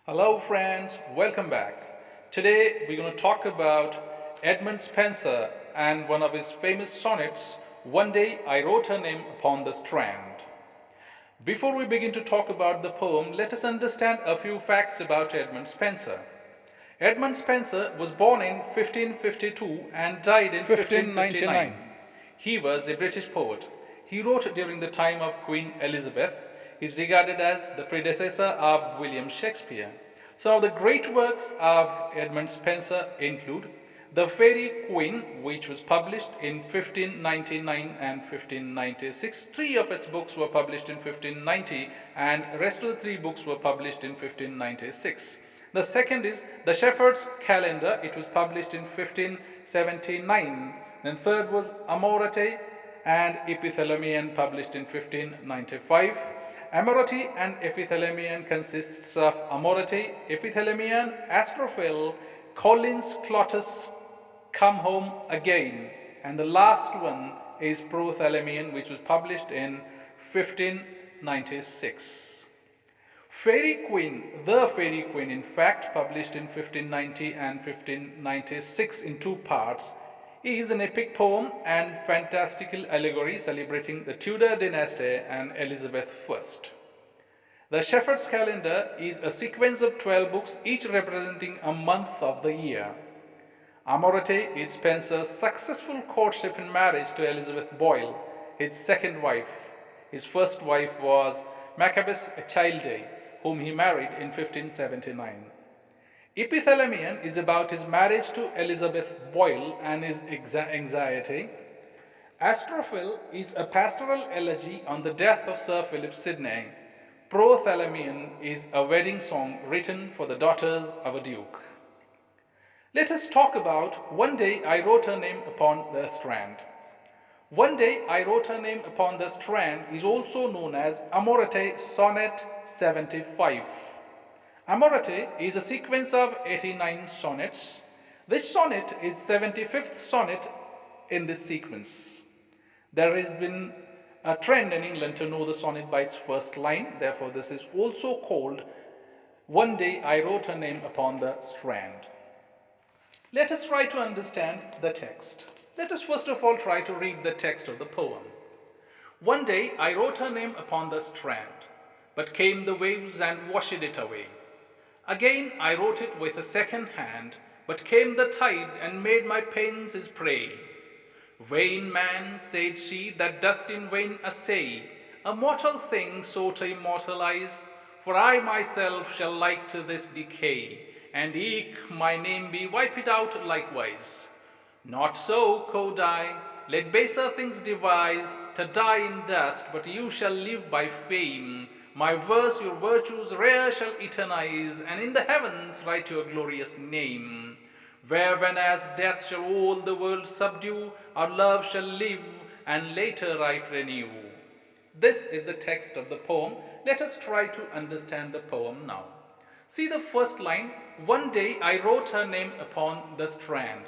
Hello friends, welcome back. Today we're going to talk about Edmund Spenser and one of his famous sonnets, One Day I Wrote Her Name Upon the Strand. Before we begin to talk about the poem, let us understand a few facts about Edmund Spenser. Edmund Spenser was born in 1552 and died in 1559. He was a British poet. He wrote during the time of Queen Elizabeth. He is regarded as the predecessor of William Shakespeare. Some of the great works of Edmund Spenser include The Fairy Queen, which was published in 1599 and 1596. Three of its books were published in 1590 and the rest of the three books were published in 1596. The second is The Shepherd's Calendar. It was published in 1579. Then third was Amorate and Epithalamion, published in 1595. Amorate and Epithalamion consists of Amorate, Epithalamion, Astrophel, Collins Clotus, Come Home Again. And the last one is Prothalamion, which was published in 1596. Fairy Queen, The Fairy Queen, in fact, published in 1590 and 1596 in two parts, is an epic poem and fantastical allegory celebrating the Tudor dynasty and Elizabeth I. The Shepherd's Calendar is a sequence of 12 books, each representing a month of the year. Amorate is Spenser's successful courtship and marriage to Elizabeth Boyle, his second wife. His first wife was Maccabeus Childe, whom he married in 1579. Epithalamion is about his marriage to Elizabeth Boyle and his anxiety. Astrophel is a pastoral elegy on the death of Sir Philip Sidney. Prothalamion is a wedding song written for the daughters of a duke. Let us talk about One Day I Wrote Her Name Upon the Strand. One Day I Wrote Her Name Upon the Strand is also known as Amorate Sonnet 75. Amorate is a sequence of 89 sonnets. This sonnet is 75th sonnet in this sequence. There has been a trend in England to know the sonnet by its first line. Therefore, this is also called One Day I Wrote Her Name Upon the Strand. Let us try to understand the text. Let us first of all try to read the text of the poem. One day I wrote her name upon the strand, but came the waves and washed it away. Again I wrote it with a second hand, but came the tide and made my pains his prey. Vain man, said she, that dost in vain essay a mortal thing so to immortalize, for I myself shall like to this decay, and eke my name be wiped out likewise. Not so, quod I, let baser things devise to die in dust, but you shall live by fame. My verse your virtues rare shall eternize, and in the heavens write your glorious name. Where when as death shall all the world subdue, our love shall live, and later life renew. This is the text of the poem. Let us try to understand the poem now. See the first line, one day I wrote her name upon the strand.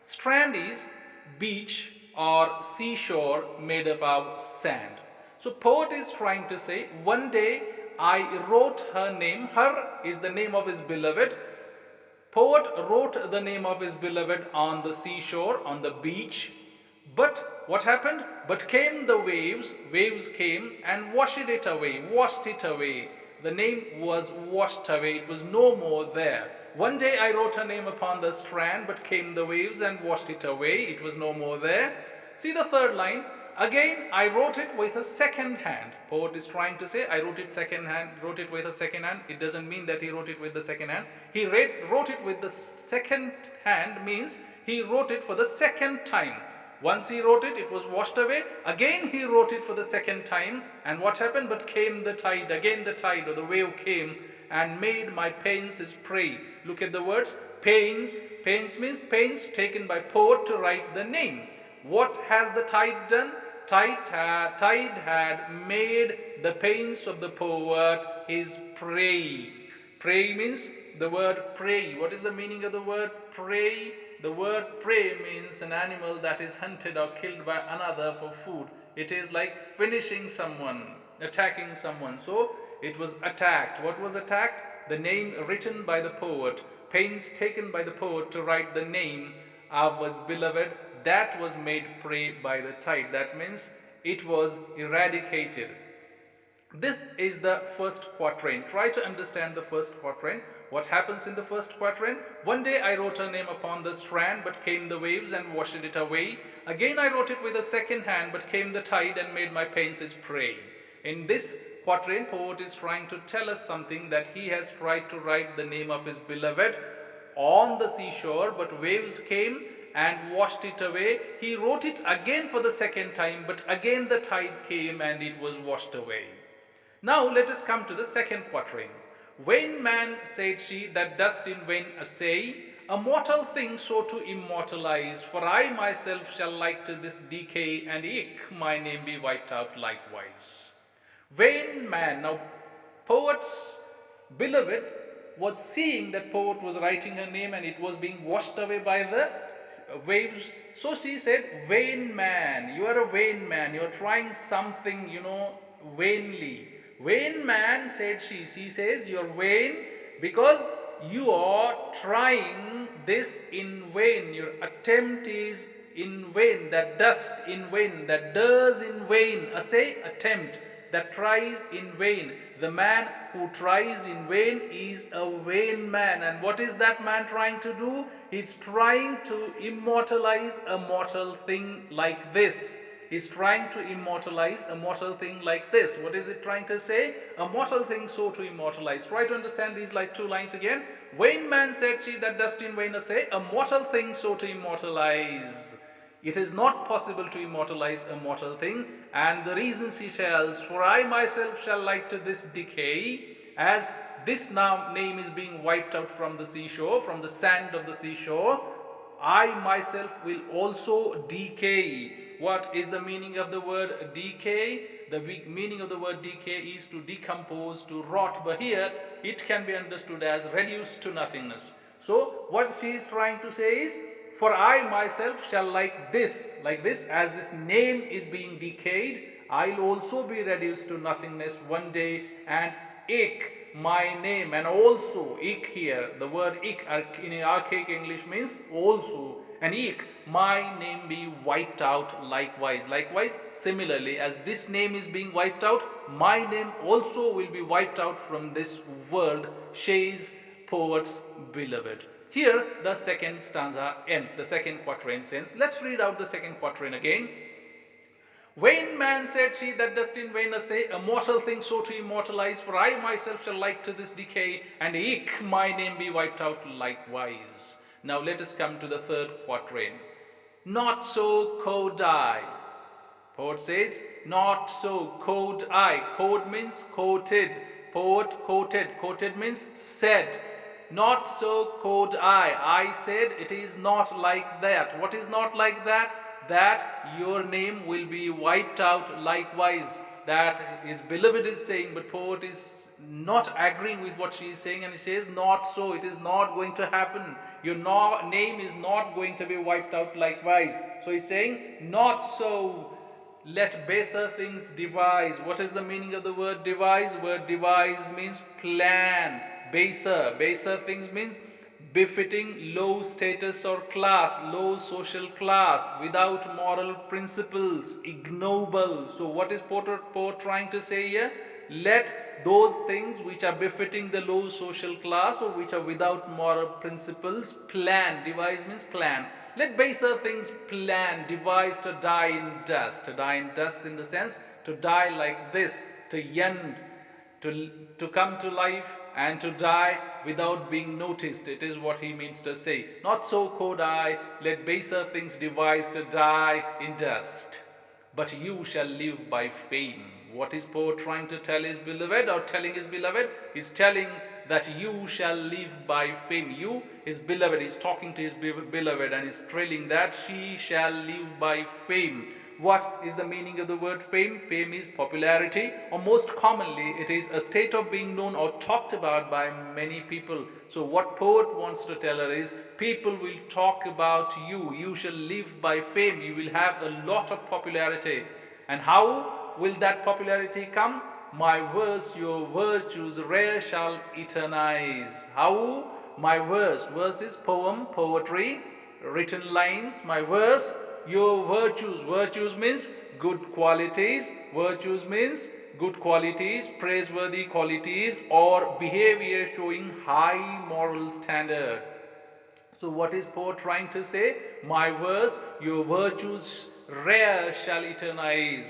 Strand is beach or seashore made up of sand. So poet is trying to say, one day I wrote her name. Her is the name of his beloved. Poet wrote the name of his beloved on the seashore, on the beach. But what happened? But came the waves. Waves came and washed it away. Washed it away. The name was washed away. It was no more there. One day I wrote her name upon the strand, but came the waves and washed it away. It was no more there. See the third line. Again I wrote it with a second hand. Poet is trying to say, I wrote it second hand, wrote it with a second hand. It doesn't mean that he wrote it with the second hand. He wrote it with the second hand means he wrote it for the second time. Once he wrote it, it was washed away. Again he wrote it for the second time. And what happened? But came the tide. Again the tide or the wave came and made my pains his prey. Look at the words. Pains. Pains means pains taken by poet to write the name. What has the tide done? Tide had made the pains of the poet his prey. Prey means the word prey. What is the meaning of the word prey? The word prey means an animal that is hunted or killed by another for food. It is like finishing someone, attacking someone. So it was attacked. What was attacked? the name written by the poet, pains taken by the poet to write the name of his beloved, that was made prey by the tide. That means it was eradicated. This is the first quatrain. Try to understand the first quatrain. What happens in the first quatrain? One day I wrote her name upon the strand, but came the waves and washed it away. Again I wrote it with a second hand, but came the tide and made my pains his prey. In this quatrain, poet is trying to tell us something, that he has tried to write the name of his beloved on the seashore, but waves came and washed it away. He wrote it again for the second time, but again the tide came and it was washed away. Now let us come to the second quatrain. Vain man, said she, that dost in vain essay a mortal thing so to immortalize, for I myself shall like to this decay, and eke my name be wiped out likewise. Vain man. Now poet's beloved was seeing that poet was writing her name and it was being washed away by the waves. So she said, vain man, you are a vain man, you are trying something, vainly. Vain man, said she. She says, you are vain because you are trying this in vain. Your attempt is in vain. That does in vain. That does in vain. Say attempt. That tries in vain. The man who tries in vain is a vain man. And what is that man trying to do? He's trying to immortalize a mortal thing like this. He's trying to immortalize a mortal thing like this. What is it trying to say? A mortal thing so to immortalize. Try to understand these like two lines again. Vain man, said she, that dost in vain say a mortal thing so to immortalize. It is not possible to immortalize a mortal thing, and the reason she tells, for I myself shall like to this decay, as this now name is being wiped out from the seashore, from the sand of the seashore, I myself will also decay. What is the meaning of the word decay? The meaning of the word decay is to decompose, to rot, but here it can be understood as reduced to nothingness. So what she is trying to say is, for I myself shall like this, as this name is being decayed, I'll also be reduced to nothingness one day, and ik, my name, and also ik here, the word ik in archaic English means also, and ik, my name be wiped out likewise. Likewise, similarly, as this name is being wiped out, my name also will be wiped out from this world, says poet's beloved. Here the second stanza ends, the second quatrain ends. Let's read out the second quatrain again. Vain man, said she, that dost in vain say a mortal thing so to immortalize, for I myself shall like to this decay, and eke my name be wiped out likewise. Now let us come to the third quatrain. Not so could I. Poet says, not so could I. Code means quoted. Poet quoted. Quoted means said. Not so could I. I said it is not like that. What is not like that? That your name will be wiped out likewise. That his beloved is saying, but poet is not agreeing with what she is saying, and he says, not so, it is not going to happen. Your name is not going to be wiped out likewise. So it's saying, not so. Let baser things devise. What is the meaning of the word devise? Word devise means plan. Baser things means befitting low status or class, low social class, without moral principles, ignoble. So what is poet trying to say here? Let those things which are befitting the low social class or which are without moral principles plan. Devise means plan. Let baser things plan, devise to die in dust. To die in dust in the sense to die like this, to end, to come to life and to die without being noticed. It is what he means to say. Not so could I, let baser things devise to die in dust, but you shall live by fame. What is poet trying to tell his beloved, or telling his beloved? He's telling that you shall live by fame. You, his beloved, is talking to his beloved and is telling that she shall live by fame. What is the meaning of the word fame? Fame is popularity, or most commonly it is a state of being known or talked about by many people. So what poet wants to tell her is, people will talk about you. You shall live by fame. You will have a lot of popularity. And how will that popularity come? My verse your virtues rare shall eternize. How? My verse is poem, poetry, written lines. My verse, your virtues means good qualities, virtues means good qualities, praiseworthy qualities, or behavior showing high moral standard. So what is poet trying to say? My verse, your virtues rare shall eternize.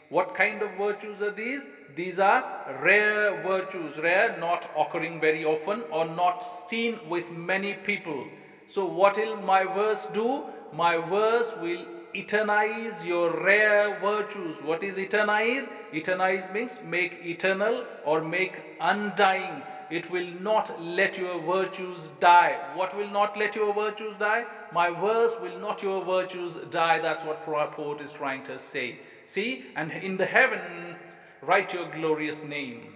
What kind of virtues are these? These are rare virtues, rare, not occurring very often or not seen with many people. So what will my verse do? My verse will eternize your rare virtues. What is eternize? Eternize means make eternal or make undying. It will not let your virtues die. What will not let your virtues die? My verse will not your virtues die. That's what poet is trying to say. See, and in the heaven, write your glorious name.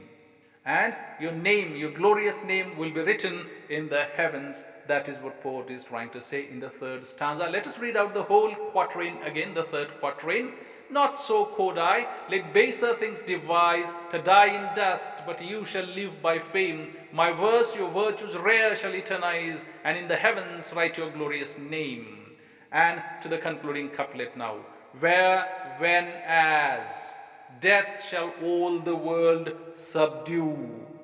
And your name, your glorious name will be written in the heavens. That is what poet is trying to say in the third stanza. Let us read out the whole quatrain again, the third quatrain. Not so could I, let baser things devise, to die in dust, but you shall live by fame. My verse your virtues rare shall eternize, and in the heavens write your glorious name. And to the concluding couplet now. Where, when, as, death shall all the world subdue.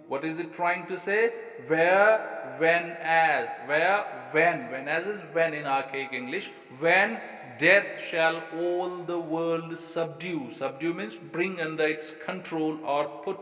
What is it trying to say? Where, when, as. Where, when as is when in archaic English. When death shall all the world subdue. Subdue means bring under its control or put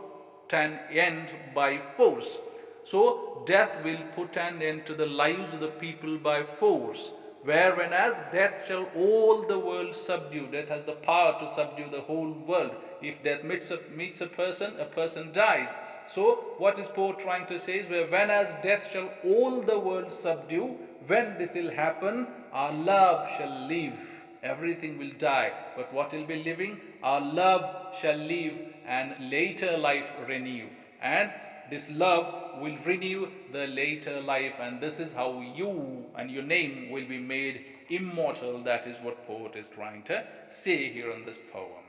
an end by force. So death will put an end to the lives of the people by force. Where, when, as, death shall all the world subdue. Death has the power to subdue the whole world. If death meets a person dies. So what is poet trying to say is, where, when, as, death shall all the world subdue. When this will happen, our love shall live. Everything will die, but what will be living? Our love shall live, and later life renew. And this love will renew the later life, and this is how you and your name will be made immortal. That is what poet is trying to say here in this poem.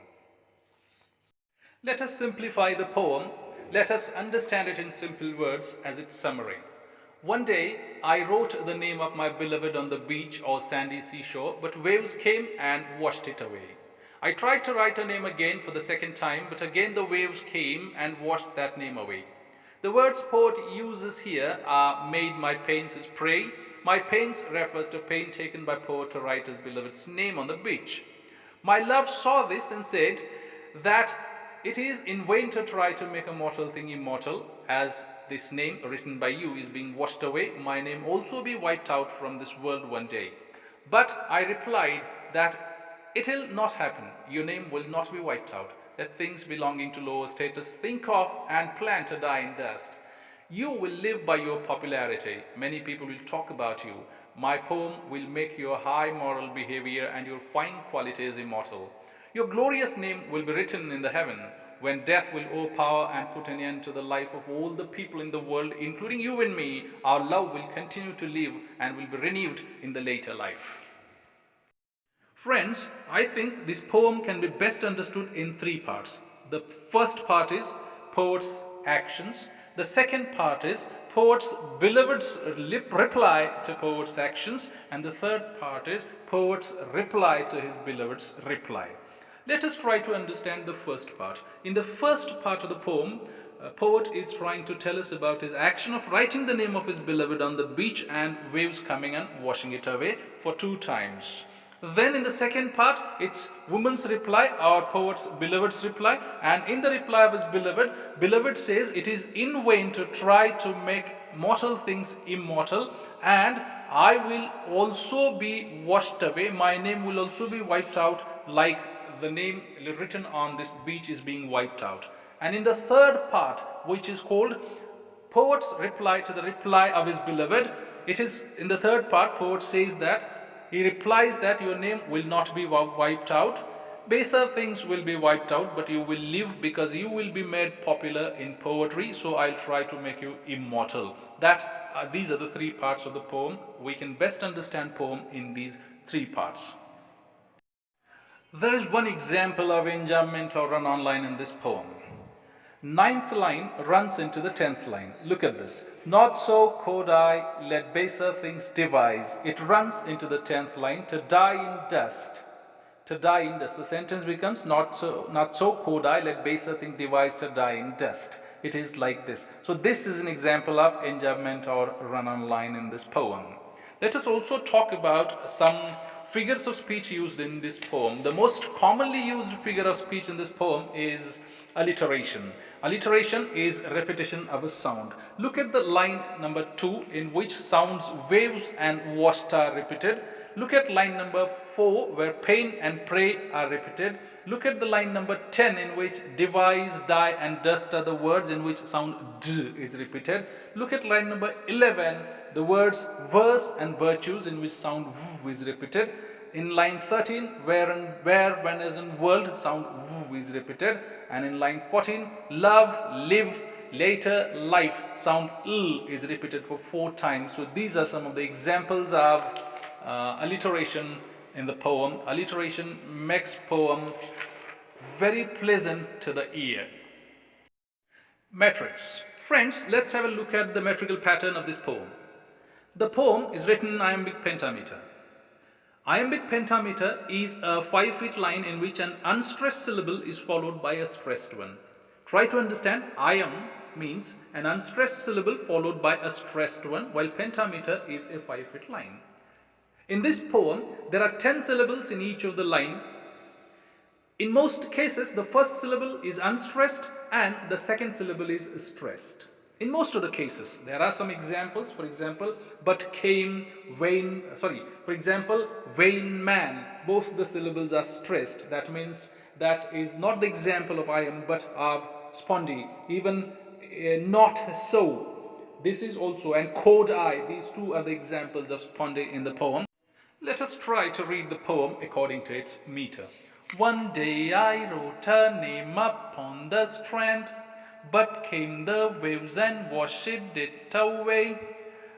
Let us simplify the poem. Let us understand it in simple words as its summary. One day I wrote the name of my beloved on the beach or sandy seashore, but waves came and washed it away. I tried to write her name again for the second time, but again the waves came and washed that name away. The words poet uses here are made my pains his prey. My pains refers to pain taken by poet to write his beloved's name on the beach. My love saw this and said that it is in vain to try to make a mortal thing immortal, as this name written by you is being washed away. My name also be wiped out from this world one day. But I replied that it will not happen. Your name will not be wiped out. Let things belonging to lower status think of and plan to die in dust. You will live by your popularity. Many people will talk about you. My poem will make your high moral behavior and your fine qualities immortal. Your glorious name will be written in the heaven, when death will overpower and put an end to the life of all the people in the world, including you and me. Our love will continue to live and will be renewed in the later life. Friends, I think this poem can be best understood in three parts. The first part is poet's actions. The second part is poet's beloved's reply to poet's actions. And the third part is poet's reply to his beloved's reply. Let us try to understand the first part. In the first part of the poem, poet is trying to tell us about his action of writing the name of his beloved on the beach and waves coming and washing it away for 2 times. Then in the second part, it's woman's reply, our poet's beloved's reply, and in the reply of his beloved says it is in vain to try to make mortal things immortal, and I will also be washed away. My name will also be wiped out, like the name written on this beach is being wiped out. And in the third part, which is called poet's reply to the reply of his beloved, it is in the third part, poet says that he replies that your name will not be wiped out. Baser things will be wiped out, but you will live because you will be made popular in poetry. So I'll try to make you immortal. These are the 3 parts of the poem. We can best understand poem in these 3 parts. There is one example of enjambment or run online in this poem. Ninth line runs into the 10th line. Look at this. Not so could I, let baser things devise. It runs into the 10th line. To die in dust. To die in dust. The sentence becomes not so could I, let baser things devise to die in dust. It is like this. So this is an example of enjambment or run-on line in this poem. Let us also talk about some figures of speech used in this poem. The most commonly used figure of speech in this poem is alliteration. Alliteration is repetition of a sound. Look at the line number 2 in which sounds waves and washed are repeated. Look at line number 4 where pain and pray are repeated. Look at the line number 10 in which devise, die and dust are the words in which sound d is repeated. Look at line number 11, the words verse and virtues in which sound v is repeated. In line 13, where, when as in world, sound v is repeated. And in line 14, love, live, later, life, sound l is repeated for 4 times. So these are some of the examples of alliteration in the poem. Alliteration makes poem very pleasant to the ear. Metrics. Friends, let's have a look at the metrical pattern of this poem. The poem is written in iambic pentameter. Iambic pentameter is a 5-feet line in which an unstressed syllable is followed by a stressed one. Try to understand. Iam means an unstressed syllable followed by a stressed one, while pentameter is a 5-feet line. In this poem, there are 10 syllables in each of the line. In most cases, the first syllable is unstressed and the second syllable is stressed. In most of the cases, there are some examples. For example, vain man. Both the syllables are stressed. That means that is not the example of iam but of spondy. Even not so. This is also, and could I. These two are the examples of spondy in the poem. Let us try to read the poem according to its meter. One day I wrote her name upon the strand, but came the waves and washed it away.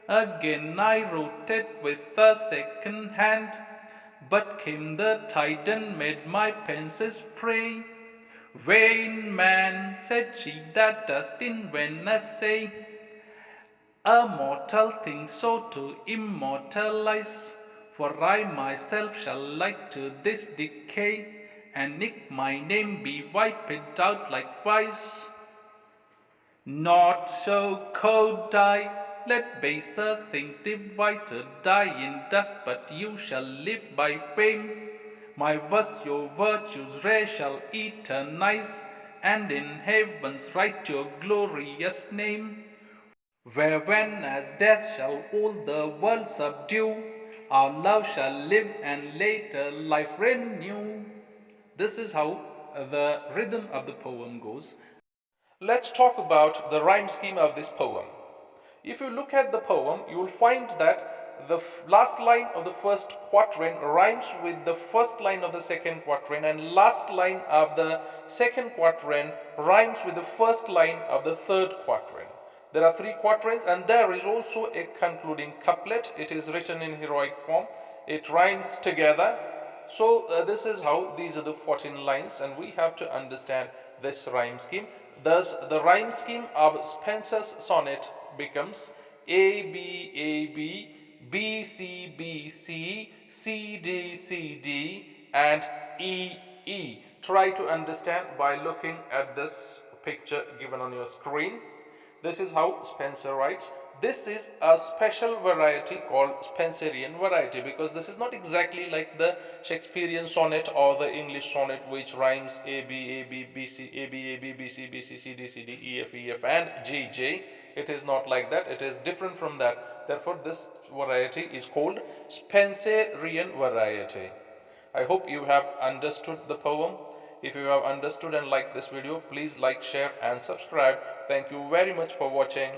Again I wrote it with a second hand, but came the tide and made my pen's prey. Vain man, said she, that dost in Venice say, a mortal thing so to immortalize. For I myself shall like to this decay, and if my name be wiped out likewise. Not so could I, let baser things devise to die in dust, but you shall live by fame. My verse your virtues rare shall eternize, and in heavens write your glorious name. Where when as death shall all the world subdue, our love shall live and later life renew. This is how the rhythm of the poem goes. Let's talk about the rhyme scheme of this poem. If you look at the poem, you will find that the last line of the first quatrain rhymes with the first line of the second quatrain, and last line of the second quatrain rhymes with the first line of the third quatrain. There are 3 quatrains, and there is also a concluding couplet. It is written in heroic form. It rhymes together. So this is how these are the 14 lines, and we have to understand this rhyme scheme. Thus, the rhyme scheme of Spenser's sonnet becomes A, B, A, B, B, C, B, C, C, D, C, D, and E, E. Try to understand by looking at this picture given on your screen. This is how Spenser writes. This is a special variety called Spenserian variety, because this is not exactly like the Shakespearean sonnet or the English sonnet, which rhymes A, B, A, B, B, C, A, B, A, B, B, C, B, C, C, D, C, D, E, F, E, F, and G, J. It is not like that. It is different from that. Therefore, this variety is called Spenserian variety. I hope you have understood the poem. If you have understood and liked this video, please like, share and subscribe. Thank you very much for watching.